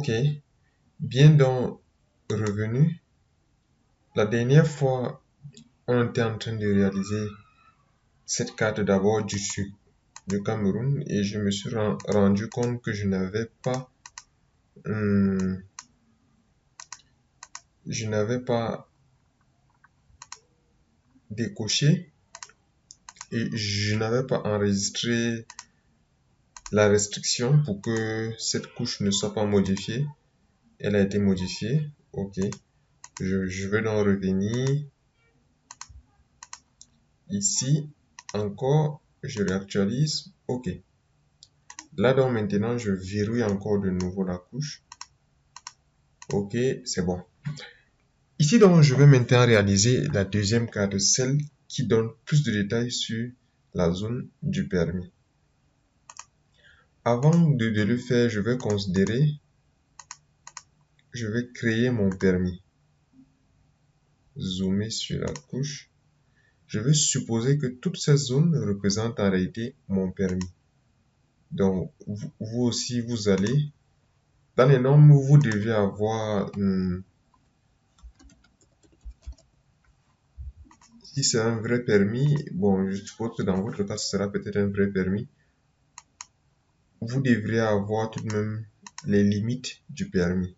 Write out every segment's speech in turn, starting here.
Ok, bien donc revenu. La dernière fois, on était en train de réaliser cette carte d'abord du Cameroun et je me suis rendu compte que hum, je n'avais pas décoché et je n'avais pas enregistré la restriction pour que cette couche ne soit pas modifiée. Elle a été modifiée. Ok. Je vais donc revenir ici. Encore, je réactualise. Ok. Là donc maintenant, je verrouille encore de nouveau la couche. Ok, c'est bon. Ici donc, je vais maintenant réaliser la deuxième carte, celle qui donne plus de détails sur la zone du permis. Avant de le faire, je vais créer mon permis. Zoomer sur la couche. Je vais supposer que toute cette zone représente en réalité mon permis. Donc, vous aussi, vous allez, dans les normes, vous devez avoir, si c'est un vrai permis, bon, je suppose que dans votre cas, ce sera peut-être un vrai permis, vous devrez avoir tout de même les limites du permis.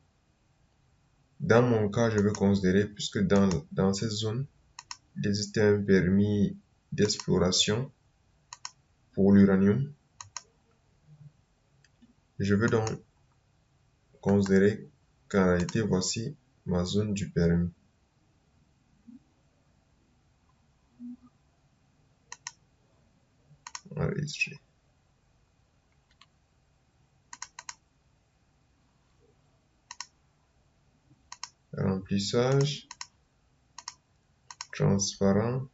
Dans mon cas, je vais considérer, puisque dans cette zone, il existe un permis d'exploration pour l'uranium. Je vais donc considérer qu'en réalité, voici ma zone du permis. Enregistrer. Remplissage. Transparent.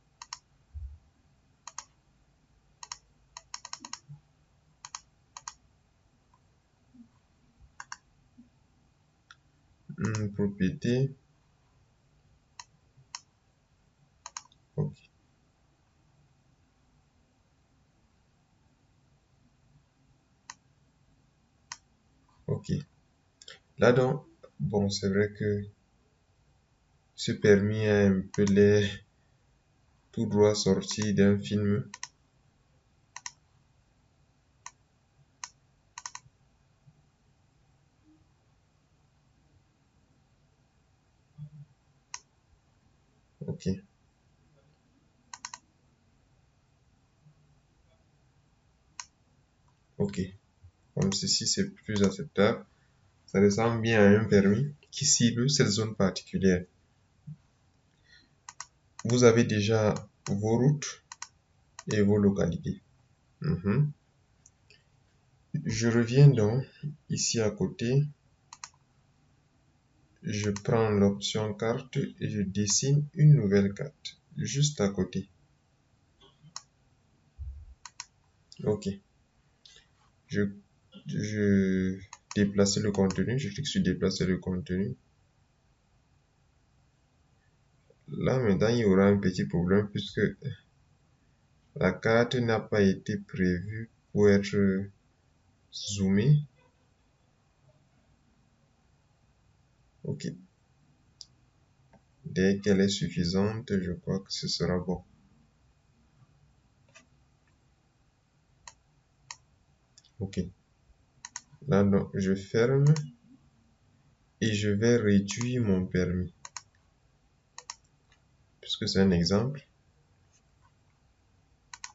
Propriété. Ok. Ok. Là donc, bon, c'est vrai que ce permis a un peu l'air tout droit sorti d'un film. Ok. Ok. Comme ceci, c'est plus acceptable. Ça ressemble bien à un permis qui cible cette zone particulière. Vous avez déjà vos routes et vos localités. Je reviens donc ici à côté. Je prends l'option carte et je dessine une nouvelle carte juste à côté. Ok. Je déplace le contenu. Je clique sur déplacer le contenu. Là maintenant, il y aura un petit problème puisque la carte n'a pas été prévue pour être zoomée. Ok. Dès qu'elle est suffisante, je crois que ce sera bon. Ok. Là, donc, je ferme et je vais réduire mon permis. Puisque c'est un exemple.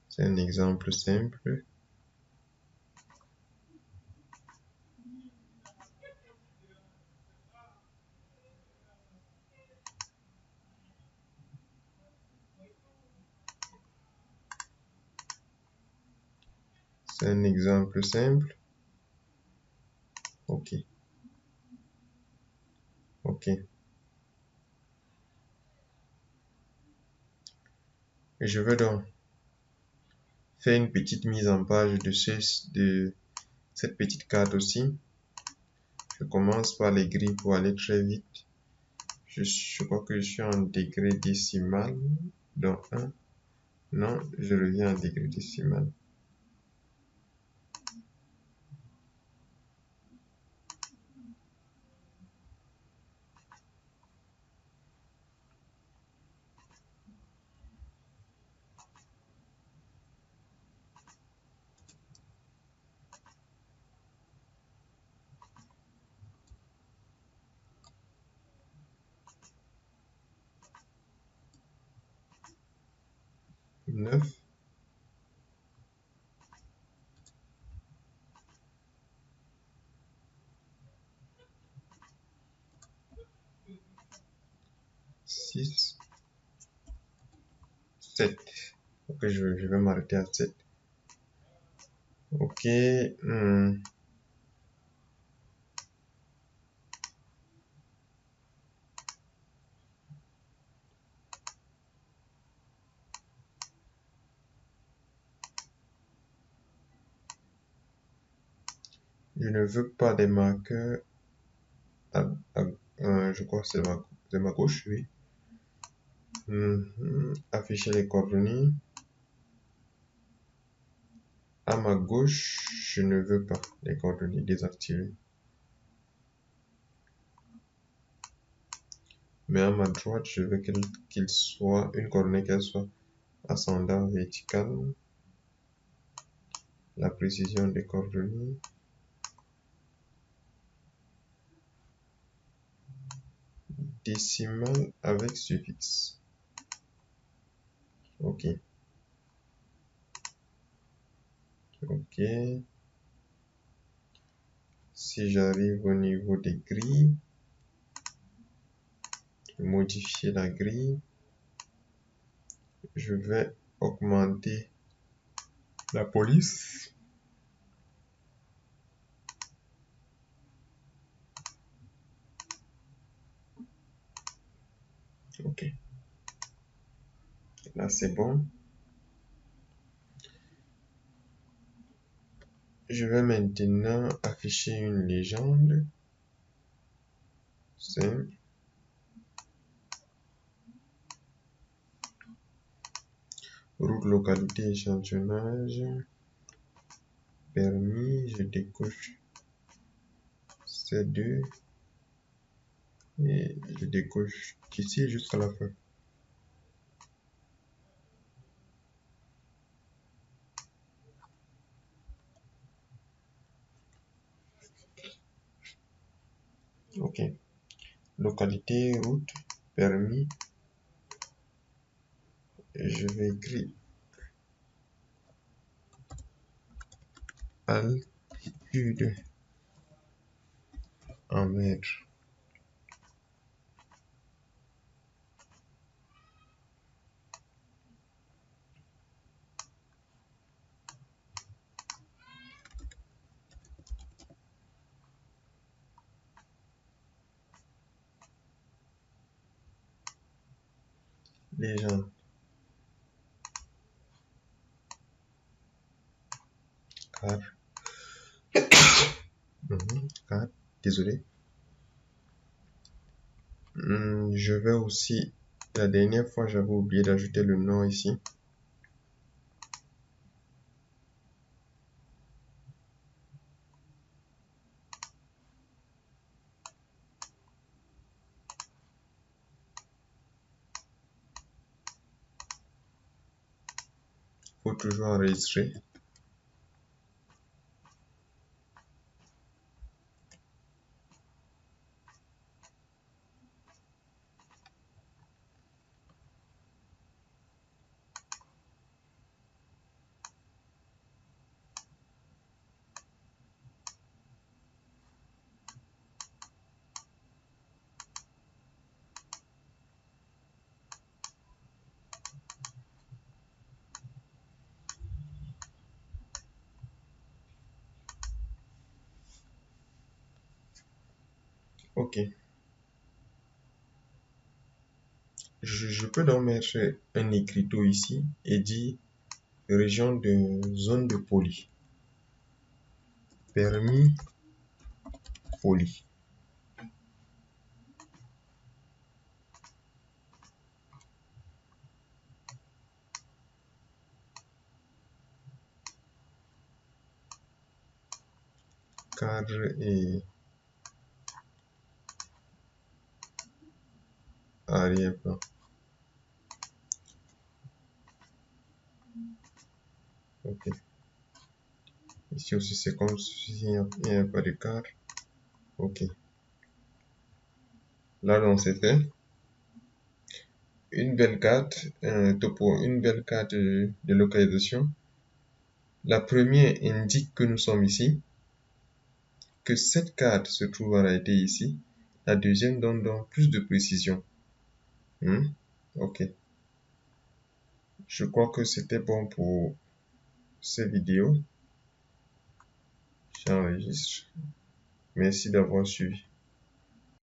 C'est un exemple simple. C'est un exemple simple. Ok. Ok. Et je vais donc faire une petite mise en page de cette petite carte aussi. Je commence par les grilles pour aller très vite. Je crois que je suis en degré décimal. Donc 1. Non, je reviens en degré décimal. 9, 6, 7. Ok, je vais m'arrêter à 7. Ok. Je ne veux pas des marqueurs. Je crois que c'est ma gauche, oui. Afficher les coordonnées. À ma gauche, je ne veux pas les coordonnées désactivées. Mais à ma droite, je veux qu'il soit une coordonnée qu'elle soit ascendant vertical. La précision des coordonnées. Décimale avec suffixe. Ok. Ok. Si j'arrive au niveau des grilles, modifier la grille, je vais augmenter la police. Ok. Là, c'est bon. Je vais maintenant afficher une légende simple. Route, localité, échantillonnage. Permis, je décoche ces deux. Et je décoche d'ici jusqu'à la fin. Ok. Localité, route, permis. Et je vais écrire altitude en mètres. Légende. Car. Car. Désolé. Je vais aussi. La dernière fois, j'avais oublié d'ajouter le nom ici. Faut toujours enregistrer. Ok. Je peux donc mettre un écriteau ici et dire région de zone de poli. Permis poli. Cadre et arrière-plan. Ok. Ici aussi, c'est comme s'il n'y a pas de cadre. Ok. Là, donc, c'est fait. une belle carte, une belle carte de localisation. La première indique que nous sommes ici, que cette carte se trouve en réalité ici. La deuxième donne donc plus de précision. Ok. Je crois que c'était bon pour cette vidéo. J'enregistre. Merci d'avoir suivi.